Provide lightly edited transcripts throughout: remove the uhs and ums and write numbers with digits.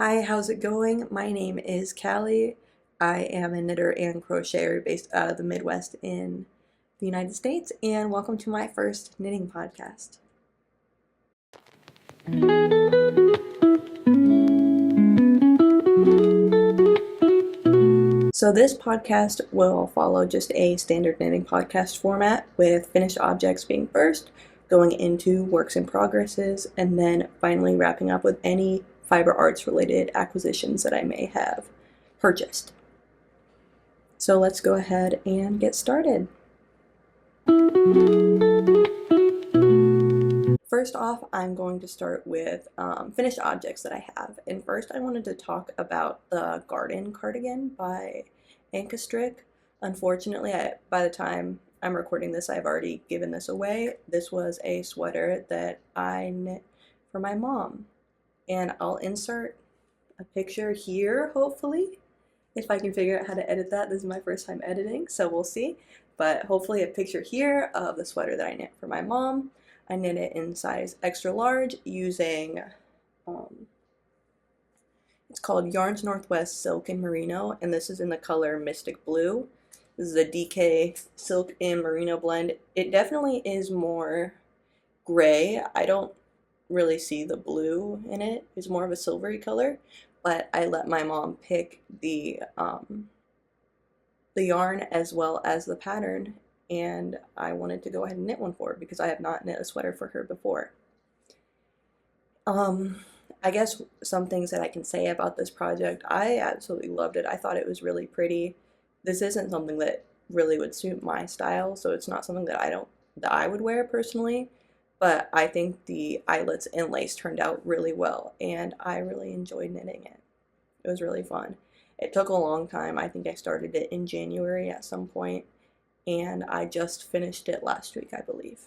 Hi, how's it going? My name is Callie. I am a knitter and crocheter based out of the Midwest in the United States, and welcome to my first knitting podcast. So this podcast will follow just a standard knitting podcast format with finished objects being first, going into works in progresses, and then finally wrapping up with any fiber arts related acquisitions that I may have purchased. So let's go ahead and get started. First off, I'm going to start with finished objects that I have. And first I wanted to talk about the Garden Cardigan by Ankastrick. Unfortunately, by the time I'm recording this, I've already given this away. This was a sweater that I knit for my mom. And I'll insert a picture here, hopefully, if I can figure out how to edit that. This is my first time editing, so we'll see. But hopefully a picture here of the sweater that I knit for my mom. I knit it in size extra large using, it's called Yarns Northwest Silk and Merino, and this is in the color Mystic Blue. This is a DK Silk and Merino blend. It definitely is more gray. I don't really see the blue in it. It's more of a silvery color, but I let my mom pick the yarn as well as the pattern, and I wanted to go ahead and knit one for her because I have not knit a sweater for her before. I guess some things that I can say about this project, I absolutely loved it. I thought it was really pretty. This isn't something that really would suit my style, so it's not something that I would wear personally, but I think the eyelets and lace turned out really well, and I really enjoyed knitting it. It was really fun. It took a long time. I think I started it in January at some point, and I just finished it last week, I believe.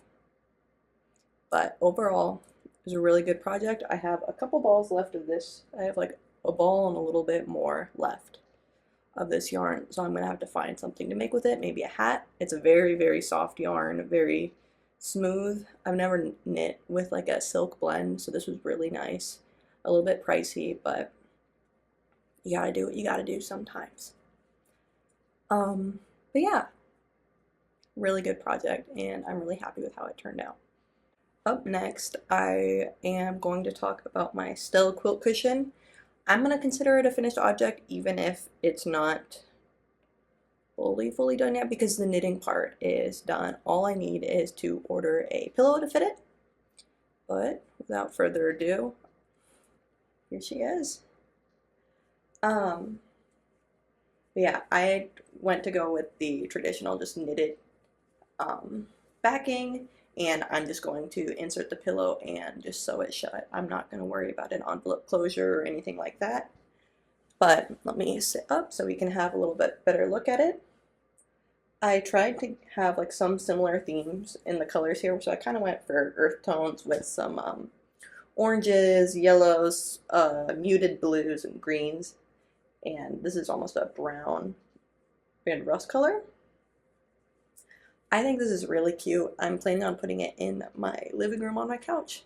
But overall, it was a really good project. I have a couple balls left of this. I have like a ball and a little bit more left of this yarn, so I'm gonna have to find something to make with it. Maybe a hat. It's a very, very soft yarn, very smooth. I've never knit with like a silk blend, so this was really nice. A little bit pricey, but you gotta do what you gotta do sometimes. But yeah, really good project, and I'm really happy with how it turned out. Up next, I am going to talk about my Stella quilt cushion. I'm going to consider it a finished object even if it's not fully done yet because the knitting part is done. All I need is to order a pillow to fit it. But without further ado, here she is. Yeah, I went to go with the traditional just knitted backing, and I'm just going to insert the pillow and just sew it shut. I'm not going to worry about an envelope closure or anything like that. But let me sit up so we can have a little bit better look at it. I tried to have like some similar themes in the colors here, so I kind of went for earth tones with some oranges, yellows, muted blues, and greens. And this is almost a brown and rust color. I think this is really cute. I'm planning on putting it in my living room on my couch.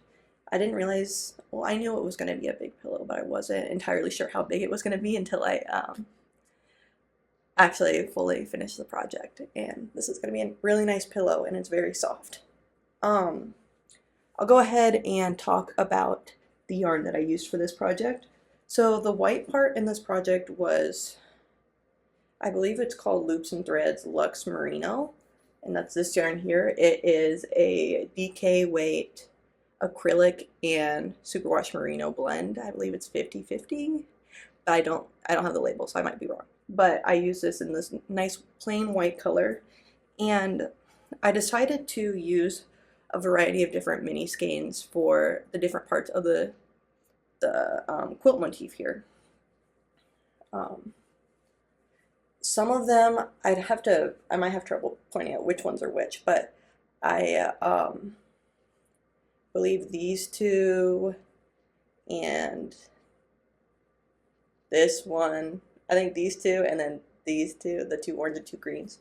I didn't realize, well, I knew it was going to be a big pillow, but I wasn't entirely sure how big it was going to be until I actually fully finished the project. And this is going to be a really nice pillow, and it's very soft. I'll go ahead and talk about the yarn that I used for this project. So the white part in this project was, I believe it's called Loops and Threads Luxe Merino, and that's this yarn here. It is a DK weight acrylic and superwash merino blend. I believe it's 50-50. I don't have the label, so I might be wrong. But I use this in this nice plain white color, and I decided to use a variety of different mini skeins for the different parts of the quilt motif here. Some of them I might have trouble pointing out which ones are which, but I believe these two and this one, I think these two, and then these two, the two orange and two greens,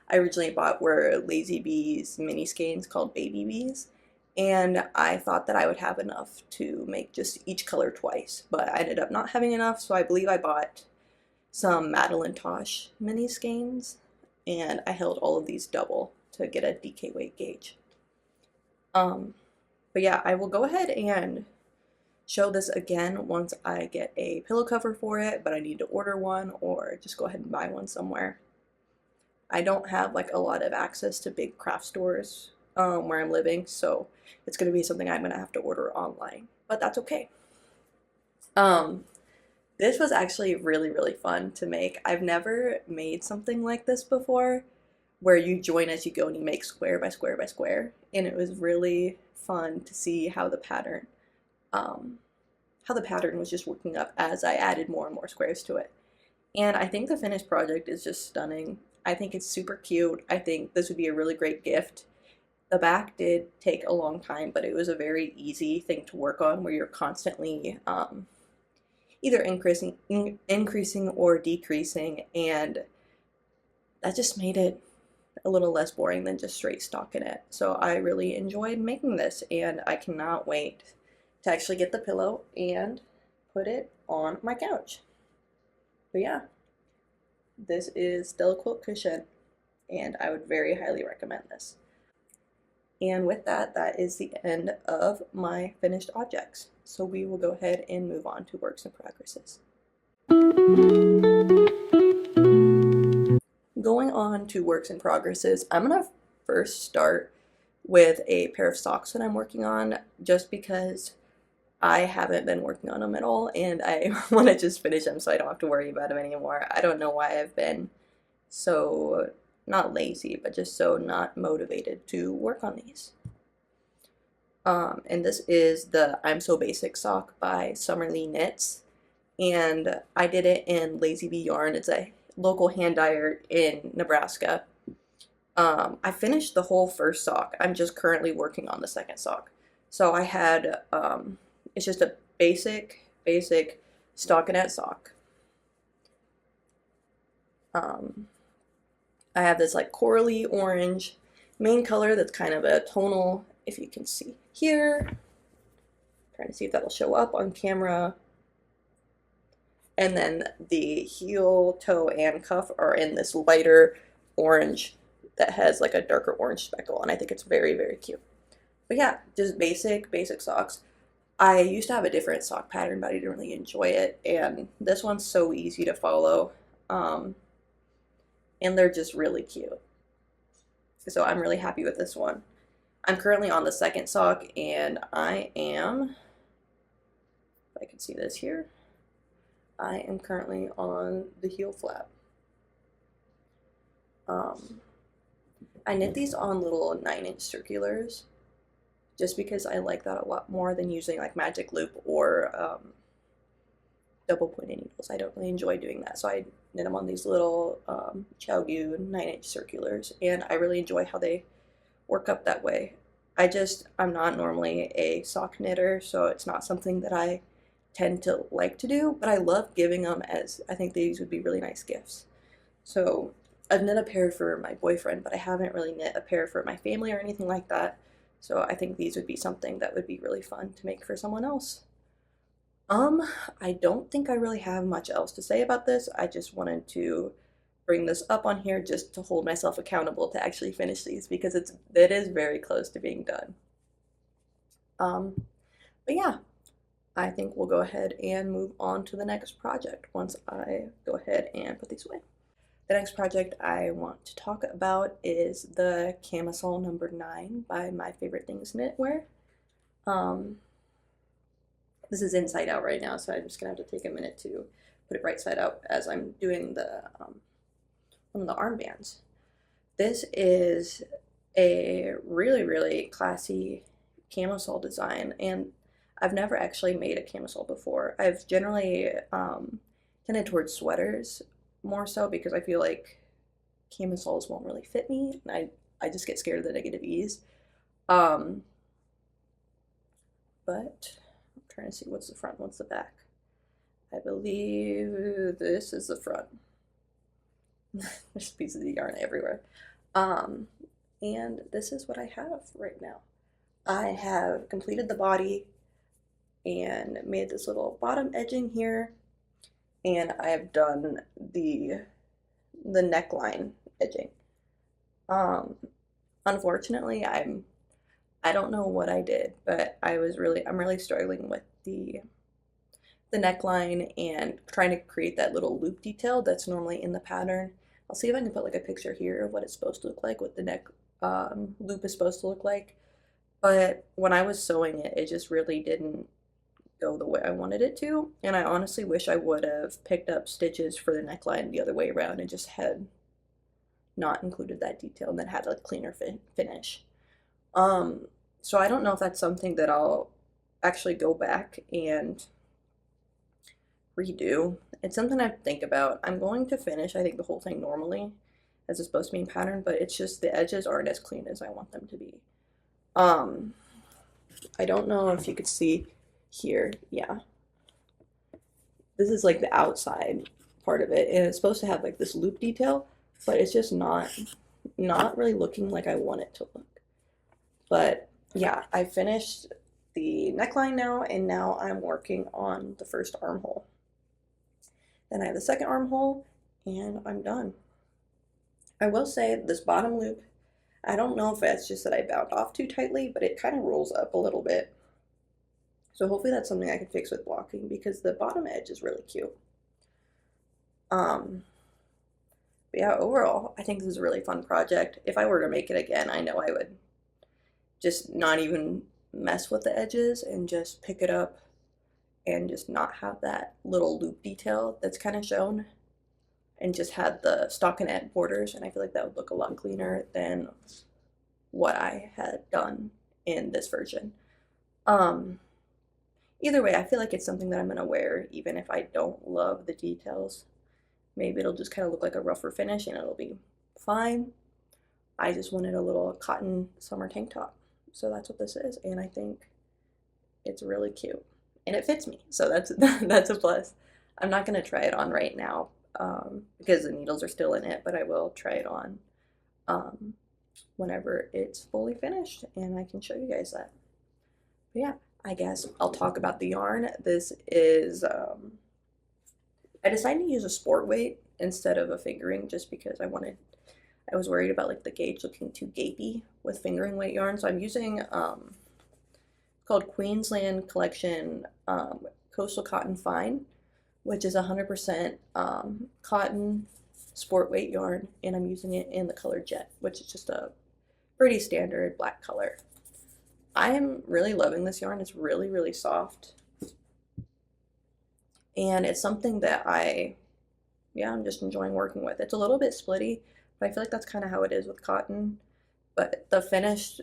I originally bought were Lazy Bees mini skeins called Baby Bees, and I thought that I would have enough to make just each color twice, but I ended up not having enough, so I believe I bought some Madeline Tosh mini skeins, and I held all of these double to get a DK weight gauge. But yeah, I will go ahead and show this again once I get a pillow cover for it, but I need to order one or just go ahead and buy one somewhere. I don't have like a lot of access to big craft stores where I'm living, so it's going to be something I'm going to have to order online, but that's okay. This was actually really, really fun to make. I've never made something like this before, where you join as you go and you make square by square by square, and it was really fun to see how the pattern was just working up as I added more and more squares to it. And I think the finished project is just stunning. I think it's super cute. I think this would be a really great gift. The back did take a long time, but it was a very easy thing to work on, where you're constantly either increasing or decreasing, and that just made it a little less boring than just straight stockinette. So I really enjoyed making this, and I cannot wait to actually get the pillow and put it on my couch. But yeah, this is Stella Quilt Cushion, and I would very highly recommend this. And with that, that is the end of my finished objects. So we will go ahead and move on to works in progresses. Going on to works in progresses, I'm going to first start with a pair of socks that I'm working on, just because I haven't been working on them at all, and I want to just finish them so I don't have to worry about them anymore. I don't know why I've been so, not lazy, but just so not motivated to work on these. And this is the I'm So Basic sock by Summerlee Knits, and I did it in Lazy Bee yarn. It's a local hand dyer in Nebraska. I finished the whole first sock. I'm just currently working on the second sock. So I had, it's just a basic stockinette sock. I have this like corally orange main color that's kind of a tonal, if you can see here. I'm trying to see if that'll show up on camera. And then the heel, toe, and cuff are in this lighter orange that has like a darker orange speckle, and I think it's very, very cute. But yeah, just basic socks. I used to have a different sock pattern, but I didn't really enjoy it, and this one's so easy to follow, and they're just really cute. So I'm really happy with this one. I'm currently on the second sock, and I am, if I can see this here, I am currently on the heel flap. I knit these on little 9-inch circulars, just because I like that a lot more than using like magic loop or double pointed needles. I don't really enjoy doing that, so I knit them on these little Chow-Gu 9-inch circulars, and I really enjoy how they work up that way. I'm not normally a sock knitter, so it's not something that I tend to like to do, but I love giving them, as I think these would be really nice gifts. So I've knit a pair for my boyfriend, but I haven't really knit a pair for my family or anything like that. So I think these would be something that would be really fun to make for someone else. I don't think I really have much else to say about this. I just wanted to bring this up on here just to hold myself accountable to actually finish these, because it is very close to being done. But yeah, I think we'll go ahead and move on to the next project once I go ahead and put these away. The next project I want to talk about is the Camisole number 9 by My Favorite Things Knitwear. This is inside out right now, so I'm just gonna have to take a minute to put it right side up as I'm doing the one of the armbands. This is a really, really classy camisole design, and I've never actually made a camisole before. I've generally tended towards sweaters more so, because I feel like camisoles won't really fit me, and I just get scared of the negative ease. But I'm trying to see what's the front, what's the back. I believe this is the front. There's pieces of yarn everywhere. And this is what I have right now. I have completed the body and made this little bottom edging here, and I have done the neckline edging. Um, Unfortunately, I don't know what I did, but I'm really struggling with the neckline and trying to create that little loop detail that's normally in the pattern. I'll see if I can put like a picture here of what it's supposed to look like, what the neck loop is supposed to look like. But when I was sewing it, it just really didn't go the way I wanted it to. And I honestly wish I would have picked up stitches for the neckline the other way around and just had not included that detail and then had a cleaner finish. So I don't know if that's something that I'll actually go back and redo. It's something I think about. I'm going to finish, I think, the whole thing normally, as it's supposed to be in pattern, but it's just the edges aren't as clean as I want them to be. I don't know if you could see here. Yeah. This is like the outside part of it, and it's supposed to have like this loop detail, but it's just not really looking like I want it to look. But yeah, I finished the neckline now, and now I'm working on the first armhole. Then I have the second armhole, and I'm done. I will say this bottom loop, I don't know if that's just that I bound off too tightly, but it kind of rolls up a little bit. So hopefully that's something I can fix with blocking, because the bottom edge is really cute. But yeah, overall, I think this is a really fun project. If I were to make it again, I know I would just not even mess with the edges and just pick it up and just not have that little loop detail that's kind of shown, and just had the stockinette borders, and I feel like that would look a lot cleaner than what I had done in this version. Either way, I feel like it's something that I'm going to wear even if I don't love the details. Maybe it'll just kind of look like a rougher finish and it'll be fine. I just wanted a little cotton summer tank top. So that's what this is, and I think it's really cute. And it fits me, so that's a plus. I'm not going to try it on right now because the needles are still in it, but I will try it on whenever it's fully finished, and I can show you guys that. But yeah, I guess I'll talk about the yarn. This is, I decided to use a sport weight instead of a fingering just because I was worried about like the gauge looking too gapey with fingering weight yarn. So I'm using called Queensland Collection Coastal Cotton Fine, which is 100% cotton sport weight yarn, and I'm using it in the color Jet, which is just a pretty standard black color. I am really loving this yarn. It's really, really soft. And it's something that I'm just enjoying working with. It's a little bit splitty, but I feel like that's kind of how it is with cotton. But the finished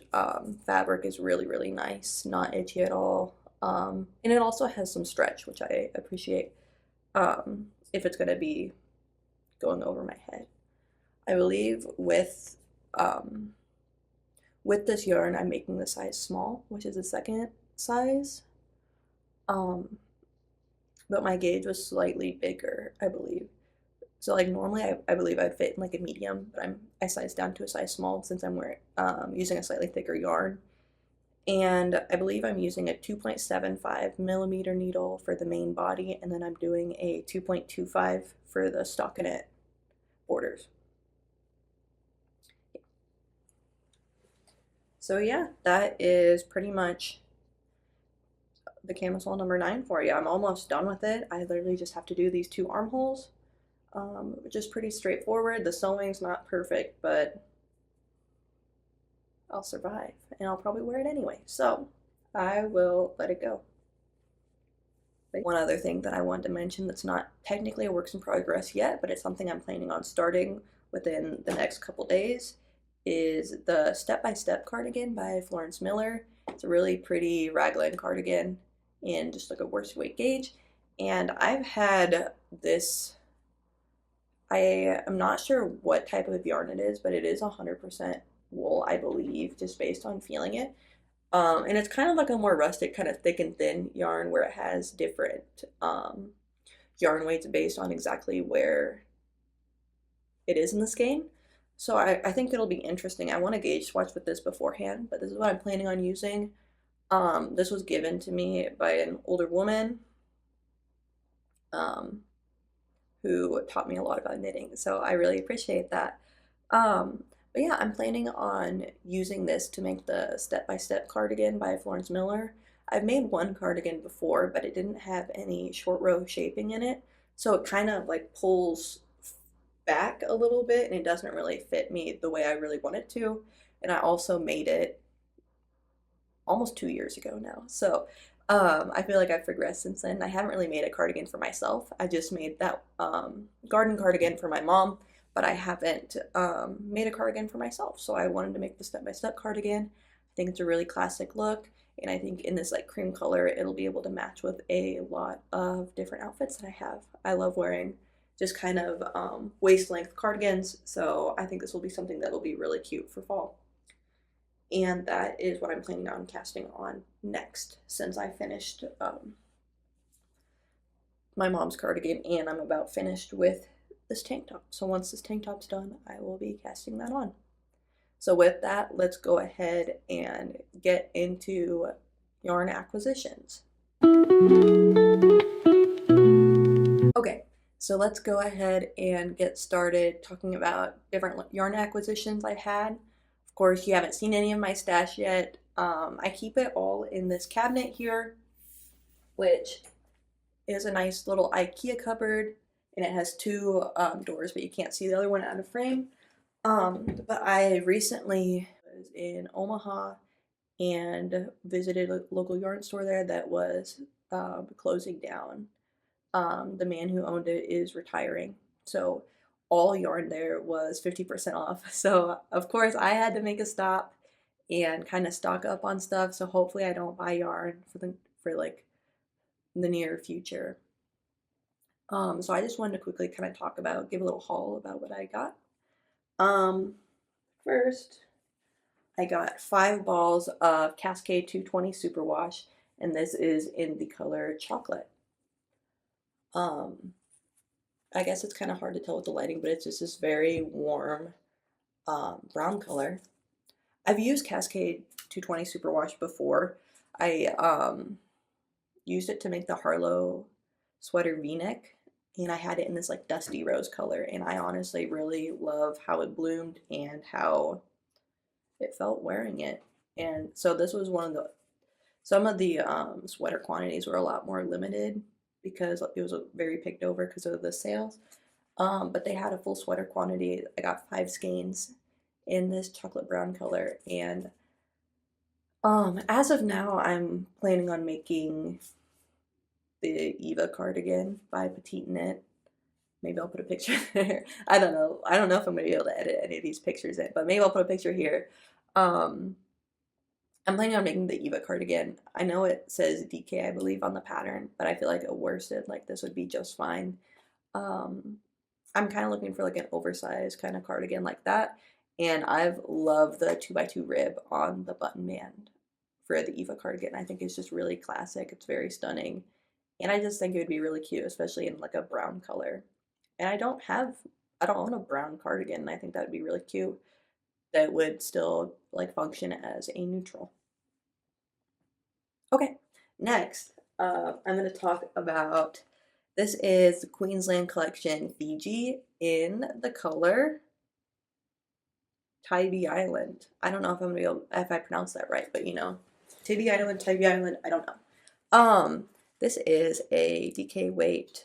fabric is really, really nice, not itchy at all. And it also has some stretch, which I appreciate if it's going to be going over my head. I believe with this yarn, I'm making the size small, which is the second size. But my gauge was slightly bigger, I believe. So like normally I believe I'd fit in like a medium, but I sized down to a size small since I'm using a slightly thicker yarn. And I believe I'm using a 2.75 millimeter needle for the main body, and then I'm doing a 2.25 for the stockinette borders. So yeah, that is pretty much the camisole number 9 for you. I'm almost done with it. I literally just have to do these 2 armholes, which is pretty straightforward. The sewing's not perfect, but I'll survive, and I'll probably wear it anyway. So I will let it go. One other thing that I wanted to mention that's not technically a work in progress yet, but it's something I'm planning on starting within the next couple days, is the Step by Step cardigan by Florence Miller. It's a really pretty raglan cardigan in just like a worsted weight gauge. And I've had this, I am not sure what type of yarn it is, but it is 100% wool, I believe, just based on feeling it. And it's kind of like a more rustic, kind of thick and thin yarn where it has different yarn weights based on exactly where it is in the skein. So I think it'll be interesting. I want to gauge swatch with this beforehand, but this is what I'm planning on using. This was given to me by an older woman um, who taught me a lot about knitting, so I really appreciate that. But yeah, I'm planning on using this to make the step-by-step cardigan by Florence Miller. I've made one cardigan before, but it didn't have any short row shaping in it, so it kind of like pulls back a little bit and it doesn't really fit me the way I really want it to. And I also made it almost 2 years ago now. So I feel like I've progressed since then. I haven't really made a cardigan for myself. I just made that garden cardigan for my mom, but I haven't made a cardigan for myself. So I wanted to make the step-by-step cardigan. I think it's a really classic look, and I think in this like cream color, it'll be able to match with a lot of different outfits that I have. I love wearing just kind of waist-length cardigans, so I think this will be something that will be really cute for fall. And that is what I'm planning on casting on next, since I finished my mom's cardigan and I'm about finished with this tank top. So once this tank top's done, I will be casting that on. So with that, let's go ahead and get into yarn acquisitions. Okay, so let's go ahead and get started talking about different yarn acquisitions I've had. Of course, you haven't seen any of my stash yet. I keep it all in this cabinet here, which is a nice little IKEA cupboard, and it has two doors, but you can't see the other one out of frame. But I recently was in Omaha and visited a local yarn store there that was closing down. The man who owned it is retiring, so all yarn there was 50% off. So of course I had to make a stop and kind of stock up on stuff. So hopefully I don't buy yarn for like the near future. So I just wanted to quickly kind of give a little haul about what I got. First, I got 5 balls of Cascade 220 Superwash, and this is in the color chocolate. I guess it's kind of hard to tell with the lighting, but it's just this very warm brown color. I've used Cascade 220 Superwash before. I used it to make the Harlow sweater v-neck, and I had it in this like dusty rose color, and I honestly really love how it bloomed and how it felt wearing it. And so this was some of the sweater quantities were a lot more limited because it was very picked over because of the sales. But they had a full sweater quantity. I got 5 skeins in this chocolate brown color, and as of now, I'm planning on making the Eva cardigan by Petite Knit. Maybe I'll put a picture there. I don't know. I don't know if I'm gonna be able to edit any of these pictures in, but maybe I'll put a picture here. I'm planning on making the Eva cardigan. I know it says DK, I believe, on the pattern, but I feel like a worsted like this would be just fine. I'm kind of looking for like an oversized kind of cardigan like that, and I've loved the 2x2 rib on the button band for the Eva cardigan. I think it's just really classic. It's very stunning, and I just think it would be really cute, especially in like a brown color. And I don't own a brown cardigan, and I think that would be really cute. That would still like function as a neutral. Okay, next I'm going to talk about, this is the Queensland Collection Fiji in the color Tybee Island. I don't know if I'm gonna be able, if I pronounce that right, but you know, Tybee Island, I don't know. This is a DK weight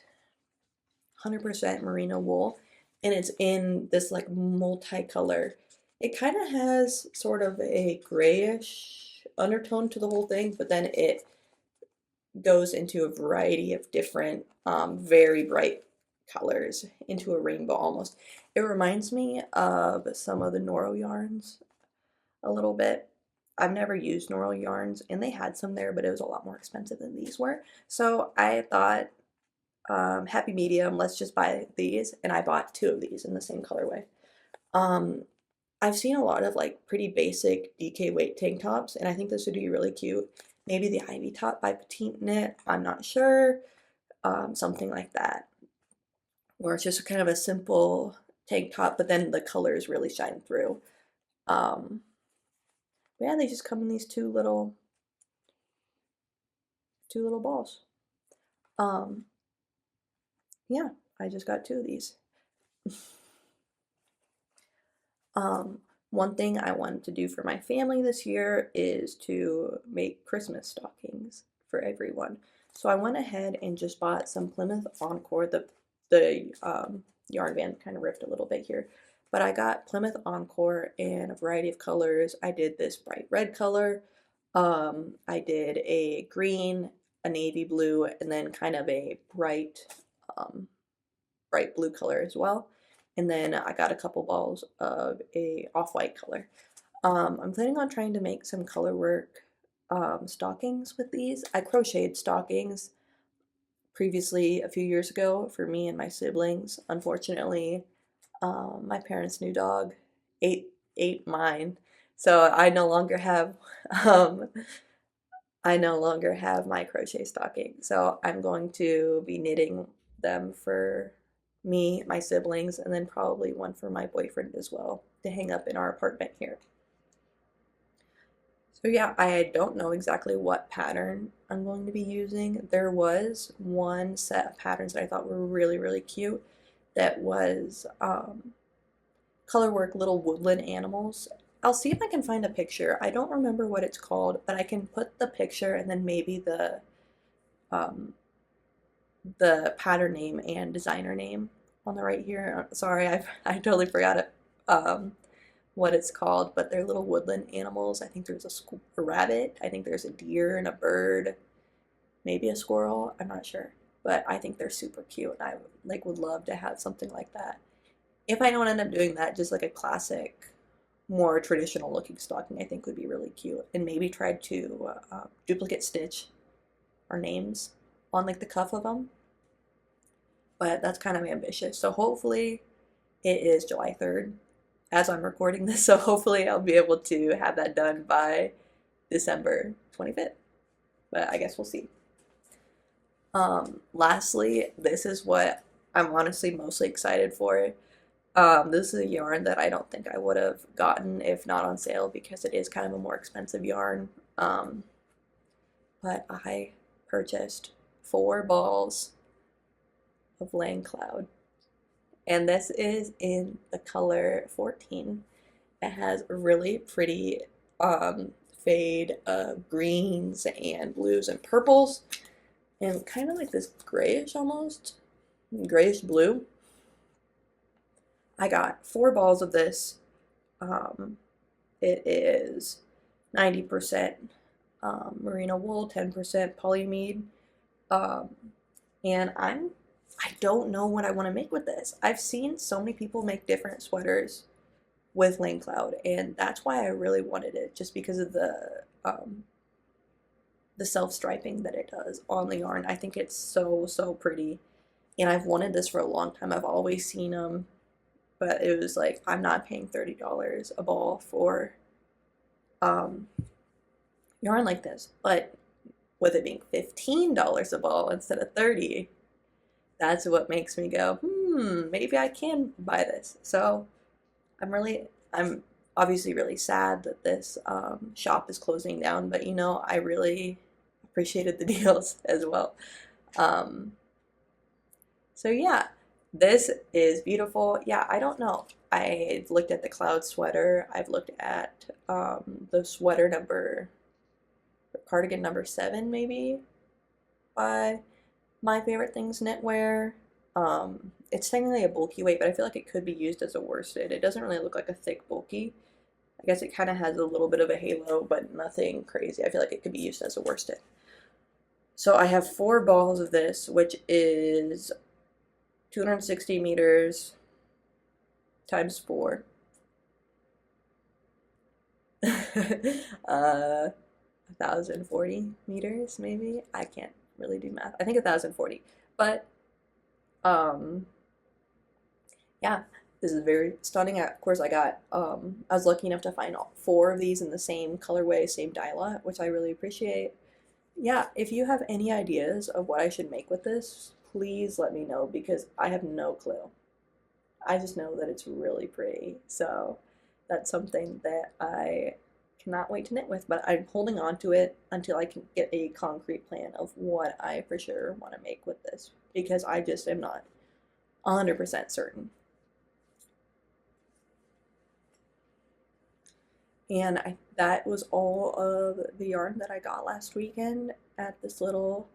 100% merino wool, and it's in this like multicolor. It kind of has sort of a grayish undertone to the whole thing, but then it goes into a variety of different, very bright colors, into a rainbow almost. It reminds me of some of the Noro yarns a little bit. I've never used Noro yarns, and they had some there, but it was a lot more expensive than these were. So I thought, happy medium, let's just buy these, and I bought 2 of these in the same colorway. I've seen a lot of like pretty basic DK weight tank tops, and I think this would be really cute. Maybe the Ivy top by Petite Knit, I'm not sure, something like that, where it's just kind of a simple tank top, but then the colors really shine through. Um, yeah, they just come in these two little balls. Um, yeah, I just got two of these. Um, one thing I wanted to do for my family this year is to make Christmas stockings for everyone. So I went ahead and just bought some Plymouth Encore. The yarn band kind of ripped a little bit here, but I got Plymouth Encore in a variety of colors. I did this bright red color. I did a green, a navy blue, and then kind of a um, bright blue color as well. And then I got a couple balls of a off-white color. I'm planning on trying to make some color work stockings with these. I crocheted stockings previously a few years ago for me and my siblings. Unfortunately, my parents' new dog ate mine, so um, I no longer have my crochet stocking. So I'm going to be knitting them for me, my siblings, and then probably one for my boyfriend as well to hang up in our apartment here. So yeah, I don't know exactly what pattern I'm going to be using. There was one set of patterns that I thought were really, really cute that was colorwork little woodland animals. I'll see if I can find a picture. I don't remember what it's called, but I can put the picture and then maybe um, the pattern name and designer name on the right here. Sorry, I totally forgot it, what it's called, but they're little woodland animals. I think there's a rabbit. I think there's a deer and a bird, maybe a squirrel. I'm not sure, but I think they're super cute. I would love to have something like that. If I don't end up doing that, just like a classic, more traditional looking stocking, I think would be really cute. And maybe try to duplicate stitch our names on like the cuff of them. But that's kind of ambitious. So hopefully it is July 3rd as I'm recording this. So hopefully I'll be able to have that done by December 25th. But I guess we'll see. Lastly, this is what I'm honestly mostly excited for. This is a yarn that I don't think I would have gotten if not on sale because it is kind of a more expensive yarn. But I purchased 4 balls of Land Cloud. And this is in the color 14. It has a really pretty fade of greens and blues and purples. And kind of like this grayish almost, grayish blue. I got 4 balls of this. It is 90% merino wool, 10% polyamide. And I don't know what I want to make with this. I've seen so many people make different sweaters with Land Cloud, and that's why I really wanted it, just because of the self-striping that it does on the yarn. I think it's so, so pretty, and I've wanted this for a long time. I've always seen them, but it was like, I'm not paying $30 a ball for yarn like this. But with it being $15 a ball instead of $30, that's what makes me go, maybe I can buy this. So I'm obviously really sad that this shop is closing down, but you know, I really appreciated the deals as well. So yeah, this is beautiful. Yeah, I don't know. I've looked at the cloud sweater. I've looked at the sweater cardigan number 7 maybe by My Favorite Things Knitwear. It's technically a bulky weight, but I feel like it could be used as a worsted. It doesn't really look like a thick bulky. I guess it kind of has a little bit of a halo, but nothing crazy. I feel like it could be used as a worsted. So I have 4 balls of this, which is 260 meters times 4. 1,040 meters, maybe? I can't really do math. I think 1,040. But, yeah, this is very stunning. Of course, I was lucky enough to find all 4 of these in the same colorway, same dye lot, which I really appreciate. Yeah, if you have any ideas of what I should make with this, please let me know because I have no clue. I just know that it's really pretty. So that's something that I cannot wait to knit with, but I'm holding on to it until I can get a concrete plan of what I for sure want to make with this, because I just am not 100% certain. And that was all of the yarn that I got last weekend at this little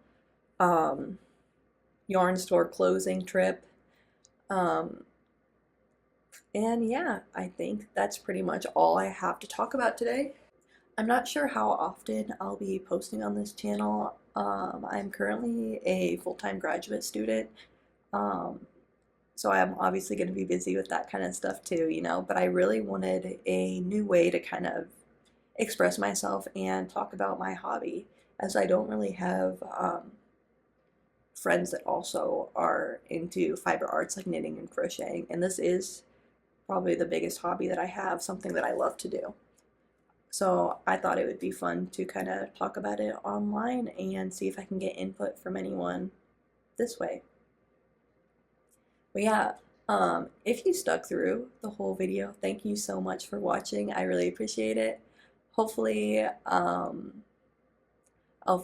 um, yarn store closing trip. Um, and yeah, I think that's pretty much all I have to talk about today. I'm not sure how often I'll be posting on this channel. I'm currently a full-time graduate student, um, so I'm obviously going to be busy with that kind of stuff too, you know, but I really wanted a new way to kind of express myself and talk about my hobby, as I don't really have friends that also are into fiber arts like knitting and crocheting, and this is probably the biggest hobby that I have, something that I love to do. So I thought it would be fun to kind of talk about it online and see if I can get input from anyone this way. But yeah, if you stuck through the whole video, thank you so much for watching. I really appreciate it. Hopefully, I'll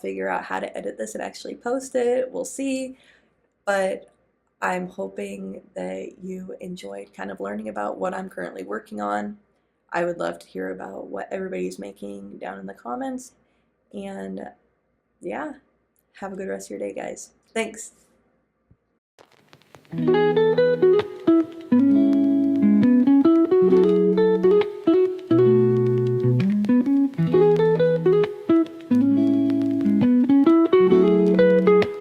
figure out how to edit this and actually post it. We'll see. But I'm hoping that you enjoyed kind of learning about what I'm currently working on. I would love to hear about what everybody's making down in the comments. And yeah, have a good rest of your day, guys. Thanks.